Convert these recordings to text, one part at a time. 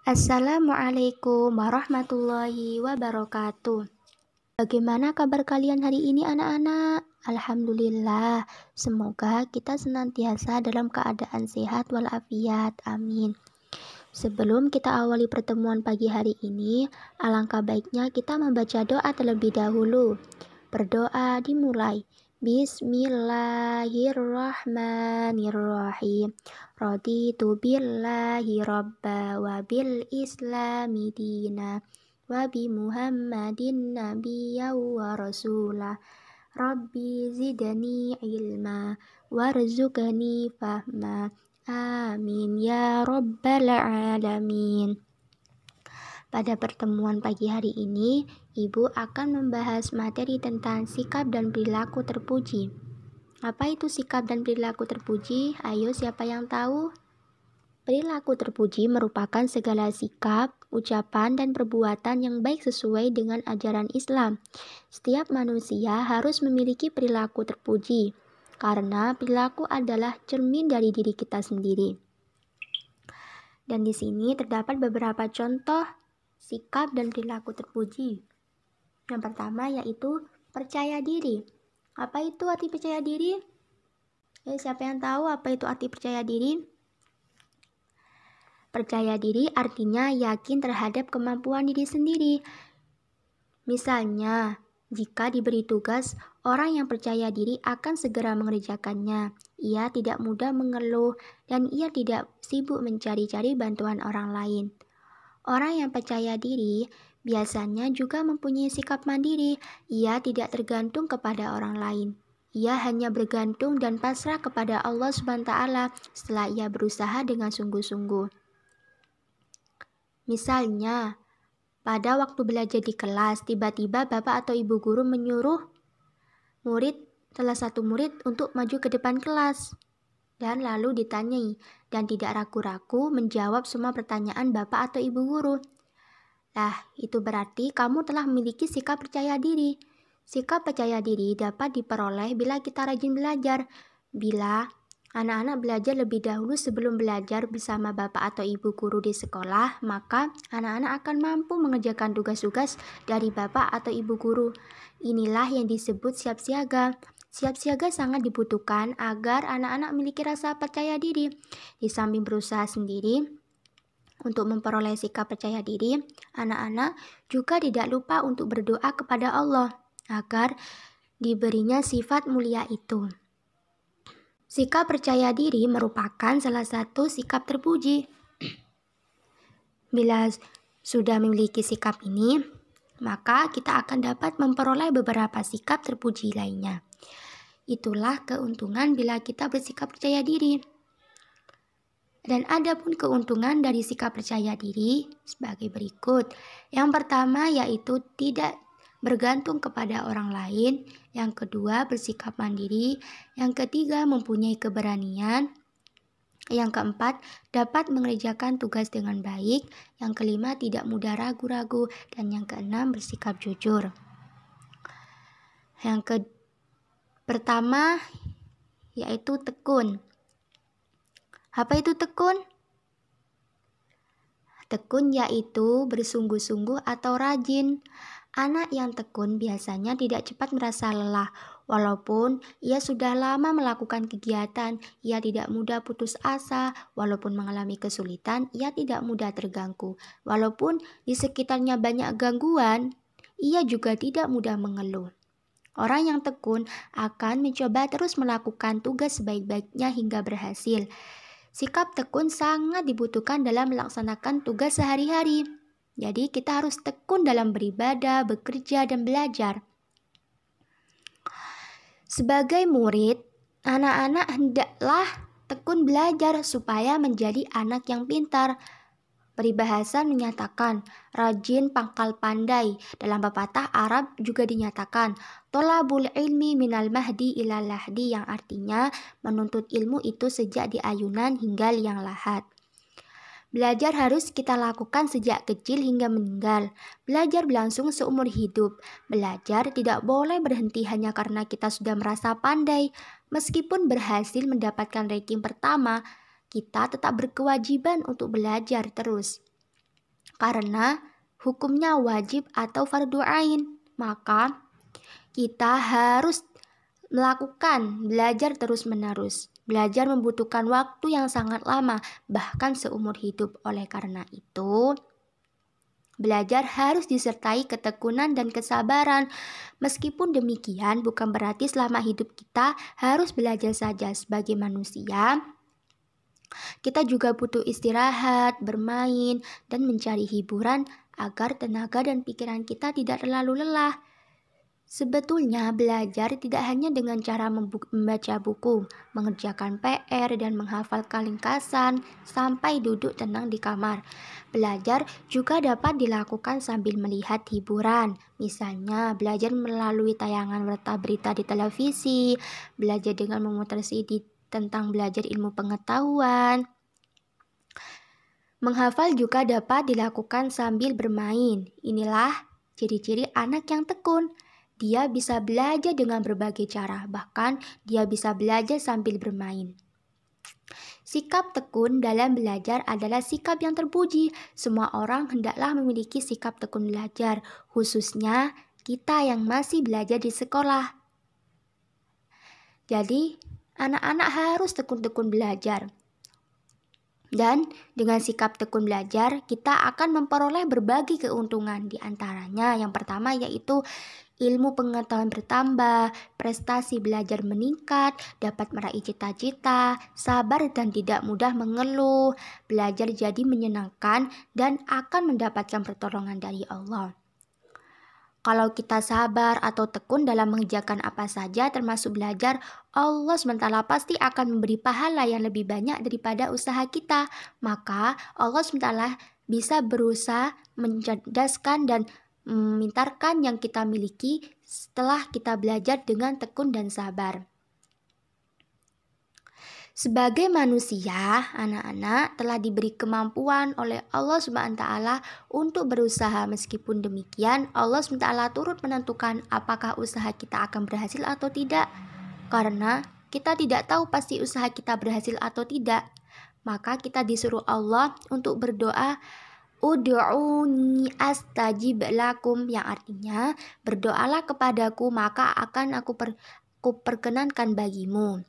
Assalamualaikum warahmatullahi wabarakatuh. Bagaimana kabar kalian hari ini anak-anak? Alhamdulillah, semoga kita senantiasa dalam keadaan sehat walafiat. Amin. Sebelum kita awali pertemuan pagi hari ini, alangkah baiknya kita membaca doa terlebih dahulu. Berdoa dimulai. Bismillahirrahmanirrahim. Raditu billahi rabba wa bil islami dina wa bi muhammadin nabiyya wa rasulah. Rabbi zidni ilma warzuqni fahma. Amin ya rabbal alamin. Pada pertemuan pagi hari ini, Ibu akan membahas materi tentang sikap dan perilaku terpuji. Apa itu sikap dan perilaku terpuji? Ayo, siapa yang tahu? Perilaku terpuji merupakan segala sikap, ucapan, dan perbuatan yang baik sesuai dengan ajaran Islam. Setiap manusia harus memiliki perilaku terpuji, karena perilaku adalah cermin dari diri kita sendiri. Dan di sini terdapat beberapa contoh sikap dan perilaku terpuji. Yang pertama yaitu percaya diri. Apa itu arti percaya diri? Siapa yang tahu apa itu arti percaya diri? Percaya diri artinya yakin terhadap kemampuan diri sendiri. Misalnya, jika diberi tugas, orang yang percaya diri akan segera mengerjakannya. Ia tidak mudah mengeluh dan ia tidak sibuk mencari-cari bantuan orang lain. Orang yang percaya diri biasanya juga mempunyai sikap mandiri. Ia tidak tergantung kepada orang lain. Ia hanya bergantung dan pasrah kepada Allah SWT setelah ia berusaha dengan sungguh-sungguh. Misalnya, pada waktu belajar di kelas, tiba-tiba bapak atau ibu guru menyuruh salah satu murid untuk maju ke depan kelas. Dan lalu ditanyai, dan tidak ragu-ragu menjawab semua pertanyaan bapak atau ibu guru. Itu berarti kamu telah memiliki sikap percaya diri. Sikap percaya diri dapat diperoleh bila kita rajin belajar. Bila anak-anak belajar lebih dahulu sebelum belajar bersama bapak atau ibu guru di sekolah, maka anak-anak akan mampu mengerjakan tugas-tugas dari bapak atau ibu guru. Inilah yang disebut siap siaga. Siap siaga sangat dibutuhkan agar anak-anak memiliki rasa percaya diri. Di samping berusaha sendiri untuk memperoleh sikap percaya diri, anak-anak juga tidak lupa untuk berdoa kepada Allah agar diberinya sifat mulia itu. Sikap percaya diri merupakan salah satu sikap terpuji. Bila sudah memiliki sikap ini, maka kita akan dapat memperoleh beberapa sikap terpuji lainnya. Itulah keuntungan bila kita bersikap percaya diri. Dan ada pun keuntungan dari sikap percaya diri sebagai berikut. Yang pertama yaitu tidak bergantung kepada orang lain. Yang kedua, bersikap mandiri. Yang ketiga, mempunyai keberanian. Yang keempat, dapat mengerjakan tugas dengan baik. Yang kelima, tidak mudah ragu-ragu. Dan yang keenam, bersikap jujur. Yang pertama yaitu tekun. Apa itu tekun? Tekun yaitu bersungguh-sungguh atau rajin. Anak yang tekun biasanya tidak cepat merasa lelah. Walaupun ia sudah lama melakukan kegiatan, ia tidak mudah putus asa. Walaupun mengalami kesulitan, ia tidak mudah terganggu. Walaupun di sekitarnya banyak gangguan, ia juga tidak mudah mengeluh. Orang yang tekun akan mencoba terus melakukan tugas sebaik-baiknya hingga berhasil. Sikap tekun sangat dibutuhkan dalam melaksanakan tugas sehari-hari. Jadi kita harus tekun dalam beribadah, bekerja, dan belajar. Sebagai murid, anak-anak hendaklah tekun belajar supaya menjadi anak yang pintar. Peribahasa menyatakan, rajin pangkal pandai. Dalam pepatah Arab juga dinyatakan, tolabul ilmi minal mahdi ilal lahdi, yang artinya menuntut ilmu itu sejak di ayunan hingga liang lahat. Belajar harus kita lakukan sejak kecil hingga meninggal. Belajar berlangsung seumur hidup. Belajar tidak boleh berhenti hanya karena kita sudah merasa pandai. Meskipun berhasil mendapatkan ranking pertama, kita tetap berkewajiban untuk belajar terus. karena hukumnya wajib atau fardu ain. Maka kita harus melakukan belajar terus-menerus. Belajar membutuhkan waktu yang sangat lama, bahkan seumur hidup. Oleh karena itu, belajar harus disertai ketekunan dan kesabaran. Meskipun demikian, bukan berarti selama hidup kita harus belajar saja. Sebagai manusia, kita juga butuh istirahat, bermain, dan mencari hiburan agar tenaga dan pikiran kita tidak terlalu lelah. Sebetulnya belajar tidak hanya dengan cara membaca buku, mengerjakan PR, dan menghafalkan ringkasan sampai duduk tenang di kamar. Belajar juga dapat dilakukan sambil melihat hiburan, misalnya belajar melalui tayangan berita di televisi, belajar dengan memutar CD tentang belajar ilmu pengetahuan. Menghafal juga dapat dilakukan sambil bermain. Inilah ciri-ciri anak yang tekun. Dia bisa belajar dengan berbagai cara, bahkan dia bisa belajar sambil bermain. Sikap tekun dalam belajar adalah sikap yang terpuji. Semua orang hendaklah memiliki sikap tekun belajar, khususnya kita yang masih belajar di sekolah. Jadi, anak-anak harus tekun-tekun belajar. Dan dengan sikap tekun belajar, kita akan memperoleh berbagai keuntungan. Di antaranya, yang pertama yaitu ilmu pengetahuan bertambah, prestasi belajar meningkat, dapat meraih cita-cita, sabar dan tidak mudah mengeluh, belajar jadi menyenangkan, dan akan mendapatkan pertolongan dari Allah. Kalau kita sabar atau tekun dalam mengerjakan apa saja termasuk belajar, Allah SWT pasti akan memberi pahala yang lebih banyak daripada usaha kita. Maka Allah SWT bisa berusaha mencerdaskan dan memintarkan yang kita miliki setelah kita belajar dengan tekun dan sabar. Sebagai manusia, anak-anak telah diberi kemampuan oleh Allah SWT untuk berusaha. Meskipun demikian, Allah SWT turut menentukan apakah usaha kita akan berhasil atau tidak. Karena kita tidak tahu pasti usaha kita berhasil atau tidak. Maka kita disuruh Allah untuk berdoa, Ud'uni astajib lakum, yang artinya berdoalah kepadaku maka akan aku perkenankan bagimu.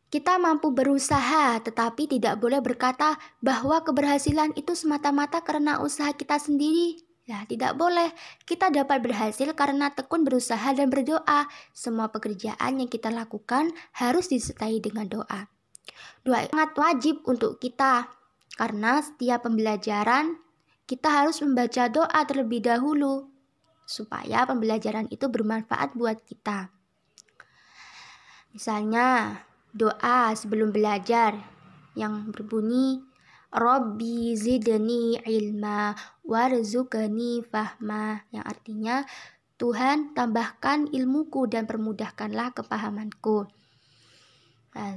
Kita mampu berusaha, tetapi tidak boleh berkata bahwa keberhasilan itu semata-mata karena usaha kita sendiri. Ya, tidak boleh. Kita dapat berhasil karena tekun berusaha dan berdoa. Semua pekerjaan yang kita lakukan harus disertai dengan doa. Doa sangat wajib untuk kita. Karena setiap pembelajaran kita harus membaca doa terlebih dahulu supaya pembelajaran itu bermanfaat buat kita. Misalnya doa sebelum belajar yang berbunyi Rabbi zidni ilma warzuqni fahma, yang artinya Tuhan tambahkan ilmuku dan permudahkanlah kepahamanku. Nah,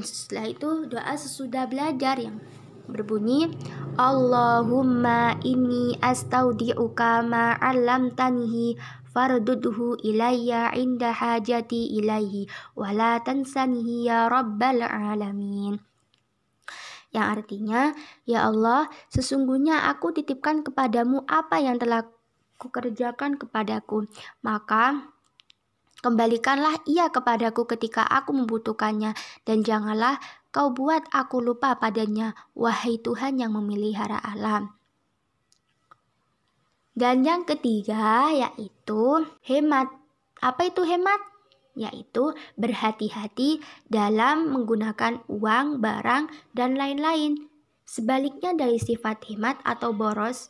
setelah itu doa sesudah belajar yang berbunyi Allahumma inni astaudi'uka ma 'allamtanihi fardudhu ilayya inda hajati ilaihi wa la tansanihi ya rabbal alamin. Yang artinya, ya Allah, sesungguhnya aku titipkan kepadamu apa yang telah kukerjakan kepadaku, maka kembalikanlah ia kepadaku ketika aku membutuhkannya, dan janganlah kau buat aku lupa padanya, wahai Tuhan yang memelihara alam. Dan yang ketiga yaitu hemat. Apa itu hemat? Yaitu berhati-hati dalam menggunakan uang, barang, dan lain-lain. Sebaliknya dari sifat hemat atau boros.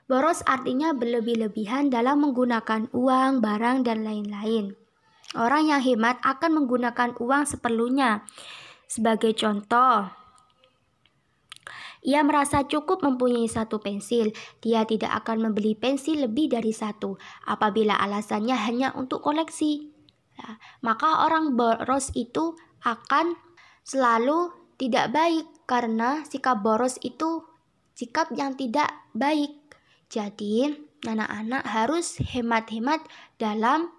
Boros artinya berlebih-lebihan dalam menggunakan uang, barang, dan lain-lain. Orang yang hemat akan menggunakan uang seperlunya. Sebagai contoh, ia merasa cukup mempunyai satu pensil. Dia tidak akan membeli pensil lebih dari satu apabila alasannya hanya untuk koleksi. Ya, maka orang boros itu akan selalu tidak baik karena sikap boros itu sikap yang tidak baik. Jadi, anak-anak harus hemat-hemat dalam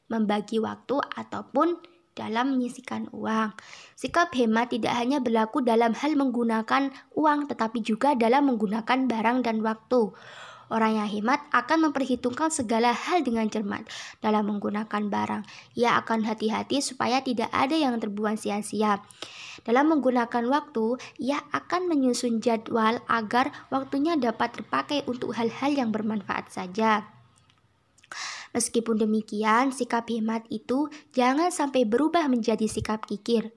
membagi waktu ataupun dalam menyisihkan uang. Sikap hemat tidak hanya berlaku dalam hal menggunakan uang, tetapi juga dalam menggunakan barang dan waktu. Orang yang hemat akan memperhitungkan segala hal dengan cermat dalam menggunakan barang. Ia akan hati-hati supaya tidak ada yang terbuang sia-sia. Dalam menggunakan waktu, ia akan menyusun jadwal agar waktunya dapat terpakai untuk hal-hal yang bermanfaat saja. Meskipun demikian, sikap hemat itu jangan sampai berubah menjadi sikap kikir.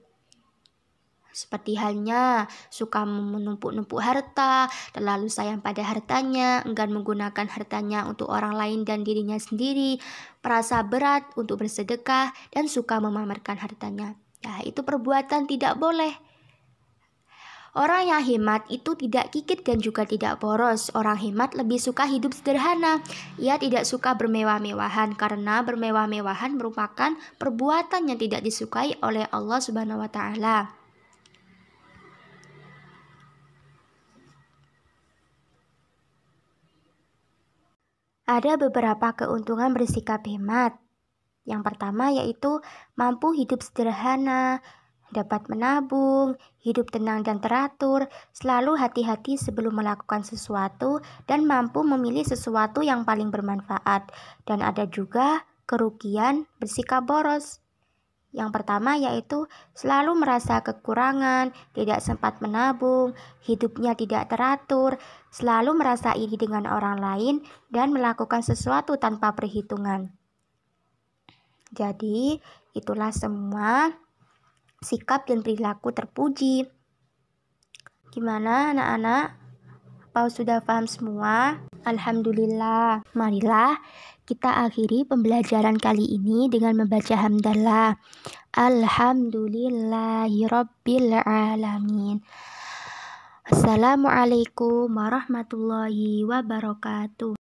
Seperti halnya suka menumpuk-numpuk harta, terlalu sayang pada hartanya, enggan menggunakan hartanya untuk orang lain dan dirinya sendiri, merasa berat untuk bersedekah, dan suka memamerkan hartanya. Ya, itu perbuatan tidak boleh. Orang yang hemat itu tidak kikir dan juga tidak boros. Orang hemat lebih suka hidup sederhana. Ia tidak suka bermewah-mewahan karena bermewah-mewahan merupakan perbuatan yang tidak disukai oleh Allah Subhanahu wa taala. Ada beberapa keuntungan bersikap hemat. Yang pertama yaitu mampu hidup sederhana, dapat menabung, hidup tenang dan teratur, selalu hati-hati sebelum melakukan sesuatu, dan mampu memilih sesuatu yang paling bermanfaat. Dan ada juga kerugian bersikap boros. Yang pertama yaitu selalu merasa kekurangan, tidak sempat menabung, hidupnya tidak teratur, selalu merasa iri dengan orang lain, dan melakukan sesuatu tanpa perhitungan. Jadi, itulah semua sikap dan perilaku terpuji. Gimana anak-anak? Apa sudah paham semua? Alhamdulillah. Marilah kita akhiri pembelajaran kali ini dengan membaca hamdalah. Alhamdulillahirabbil alamin. Assalamualaikum warahmatullahi wabarakatuh.